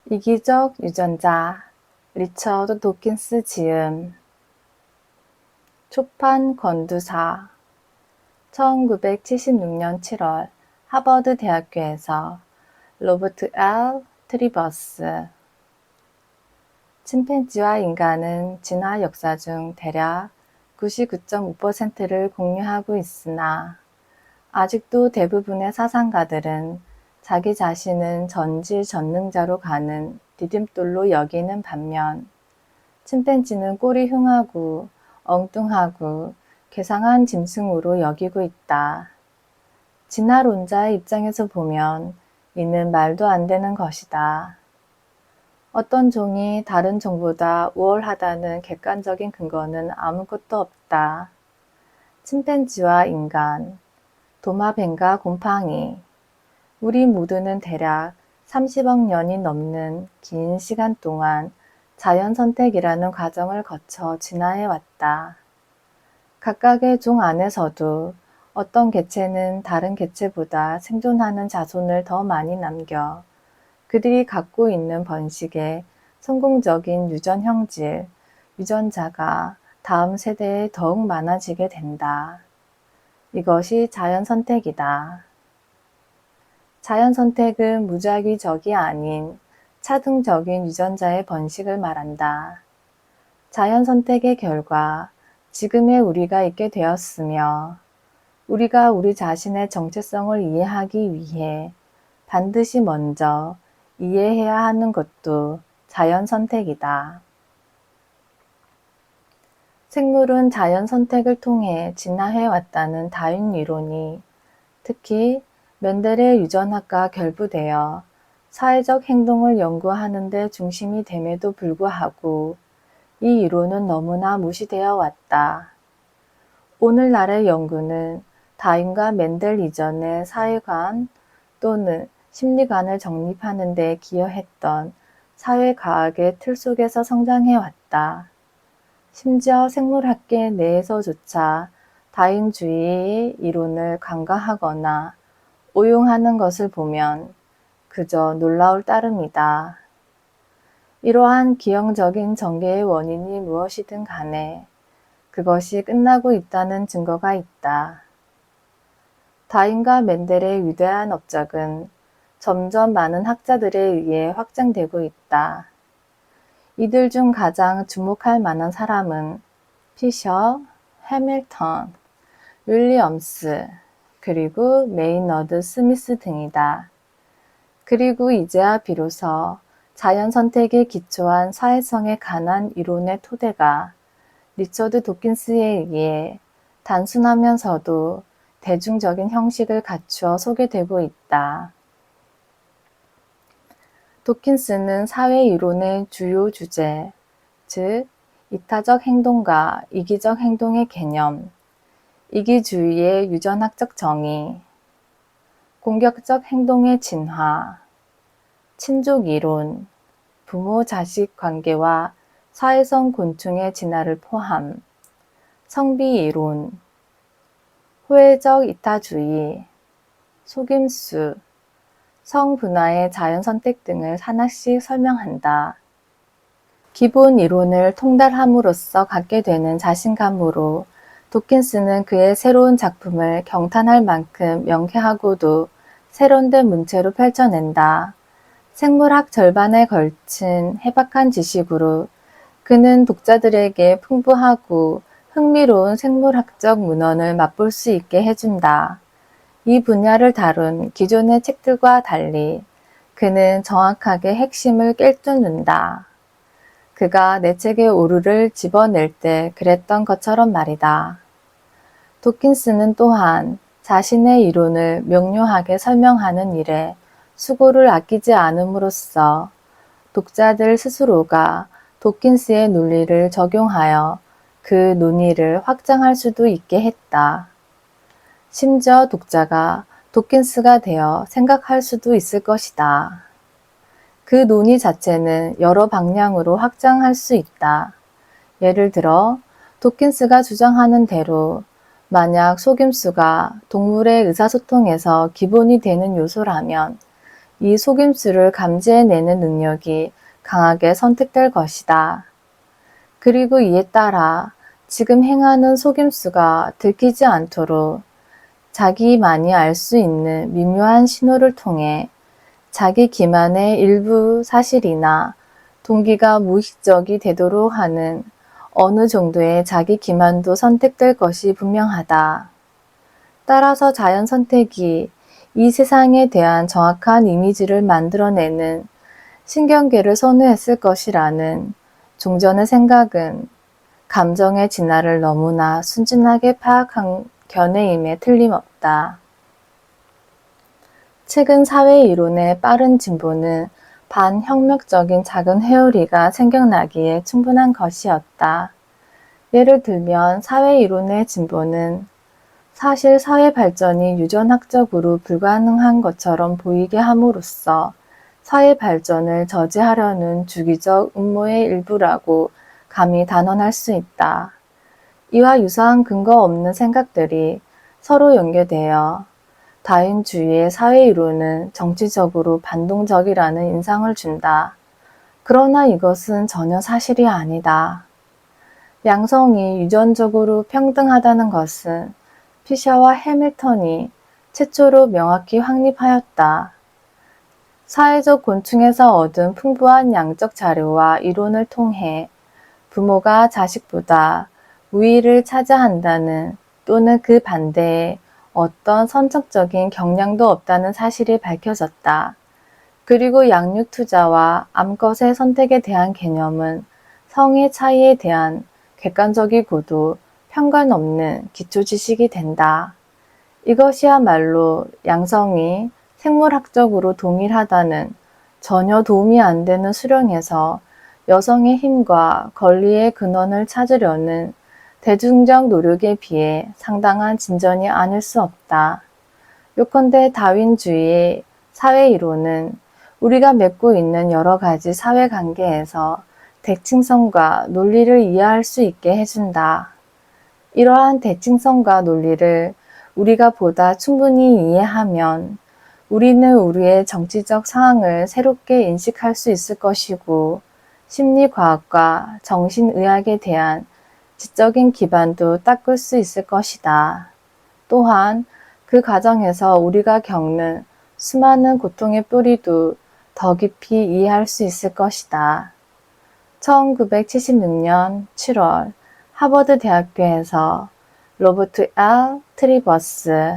이기적 유전자 리처드 도킨스 지음 초판 건두사 1976년 7월 하버드 대학교에서 로버트 L. 트리버스 침팬지와 인간은 진화 역사 중 대략 99.5%를 공유하고 있으나 아직도 대부분의 사상가들은 자기 자신은 전지전능자로 가는 디딤돌로 여기는 반면 침팬지는 꼴이 흉하고 엉뚱하고 괴상한 짐승으로 여기고 있다. 진화론자의 입장에서 보면 이는 말도 안 되는 것이다. 어떤 종이 다른 종보다 우월하다는 객관적인 근거는 아무것도 없다. 침팬지와 인간, 도마뱀과 곰팡이, 우리 모두는 대략 30억 년이 넘는 긴 시간 동안 자연선택이라는 과정을 거쳐 진화해왔다. 각각의 종 안에서도 어떤 개체는 다른 개체보다 생존하는 자손을 더 많이 남겨 그들이 갖고 있는 번식의 성공적인 유전 형질, 유전자가 다음 세대에 더욱 많아지게 된다. 이것이 자연선택이다. 자연선택은 무작위적이 아닌 차등적인 유전자의 번식을 말한다. 자연선택의 결과 지금의 우리가 있게 되었으며 우리가 우리 자신의 정체성을 이해하기 위해 반드시 먼저 이해해야 하는 것도 자연선택이다. 생물은 자연선택을 통해 진화해왔다는 다윈 이론이 특히 멘델의 유전학과 결부되어 사회적 행동을 연구하는 데 중심이 됨에도 불구하고 이 이론은 너무나 무시되어 왔다. 오늘날의 연구는 다윈과 멘델 이전의 사회관 또는 심리관을 정립하는 데 기여했던 사회과학의 틀 속에서 성장해왔다. 심지어 생물학계 내에서조차 다윈주의의 이론을 간과하거나 오용하는 것을 보면 그저 놀라울 따름이다. 이러한 기형적인 전개의 원인이 무엇이든 간에 그것이 끝나고 있다는 증거가 있다. 다윈과 멘델의 위대한 업적은 점점 많은 학자들에 의해 확장되고 있다. 이들 중 가장 주목할 만한 사람은 피셔, 해밀턴, 윌리엄스, 그리고 메이너드 스미스 등이다. 그리고 이제야 비로소 자연선택에 기초한 사회성에 관한 이론의 토대가 리처드 도킨스에 의해 단순하면서도 대중적인 형식을 갖추어 소개되고 있다. 도킨스는 사회이론의 주요 주제, 즉 이타적 행동과 이기적 행동의 개념, 이기주의의 유전학적 정의, 공격적 행동의 진화, 친족이론, 부모-자식 관계와 사회성 곤충의 진화를 포함, 성비이론, 호혜적 이타주의, 속임수, 성분화의 자연선택 등을 하나씩 설명한다. 기본 이론을 통달함으로써 갖게 되는 자신감으로 도킨스는 그의 새로운 작품을 경탄할 만큼 명쾌하고도 세련된 문체로 펼쳐낸다. 생물학 절반에 걸친 해박한 지식으로 그는 독자들에게 풍부하고 흥미로운 생물학적 문헌을 맛볼 수 있게 해준다. 이 분야를 다룬 기존의 책들과 달리 그는 정확하게 핵심을 꿰뚫는다. 그가 내 책에 오류를 집어낼 때 그랬던 것처럼 말이다. 도킨스는 또한 자신의 이론을 명료하게 설명하는 일에 수고를 아끼지 않음으로써 독자들 스스로가 도킨스의 논리를 적용하여 그 논의를 확장할 수도 있게 했다. 심지어 독자가 도킨스가 되어 생각할 수도 있을 것이다. 그 논의 자체는 여러 방향으로 확장할 수 있다. 예를 들어 도킨스가 주장하는 대로 만약 속임수가 동물의 의사소통에서 기본이 되는 요소라면 이 속임수를 감지해내는 능력이 강하게 선택될 것이다. 그리고 이에 따라 지금 행하는 속임수가 들키지 않도록 자기만이 알 수 있는 미묘한 신호를 통해 자기 기만의 일부 사실이나 동기가 무의식적이 되도록 하는 어느 정도의 자기 기만도 선택될 것이 분명하다. 따라서 자연 선택이 이 세상에 대한 정확한 이미지를 만들어내는 신경계를 선호했을 것이라는 종전의 생각은 감정의 진화를 너무나 순진하게 파악한 견해임에 틀림없다. 최근 사회 이론의 빠른 진보는 반혁명적인 작은 회오리가 생겨나기에 충분한 것이었다. 예를 들면 사회 이론의 진보는 사실 사회 발전이 유전학적으로 불가능한 것처럼 보이게 함으로써 사회 발전을 저지하려는 주기적 음모의 일부라고 감히 단언할 수 있다. 이와 유사한 근거 없는 생각들이 서로 연계되어 다윈주의의 사회 이론은 정치적으로 반동적이라는 인상을 준다. 그러나 이것은 전혀 사실이 아니다. 양성이 유전적으로 평등하다는 것은 피셔와 해밀턴이 최초로 명확히 확립하였다. 사회적 곤충에서 얻은 풍부한 양적 자료와 이론을 통해 부모가 자식보다 우위를 차지한다는 또는 그 반대에 어떤 선천적인 경향도 없다는 사실이 밝혀졌다. 그리고 양육 투자와 암컷의 선택에 대한 개념은 성의 차이에 대한 객관적이고도 편견 없는 기초 지식이 된다. 이것이야말로 양성이 생물학적으로 동일하다는 전혀 도움이 안 되는 수령에서 여성의 힘과 권리의 근원을 찾으려는 대중적 노력에 비해 상당한 진전이 아닐 수 없다. 요컨대 다윈주의의 사회 이론은 우리가 맺고 있는 여러 가지 사회관계에서 대칭성과 논리를 이해할 수 있게 해준다. 이러한 대칭성과 논리를 우리가 보다 충분히 이해하면 우리는 우리의 정치적 상황을 새롭게 인식할 수 있을 것이고 심리과학과 정신의학에 대한 지적인 기반도 닦을 수 있을 것이다. 또한 그 과정에서 우리가 겪는 수많은 고통의 뿌리도 더 깊이 이해할 수 있을 것이다. 1976년 7월 하버드 대학교에서 로버트 L. 트리버스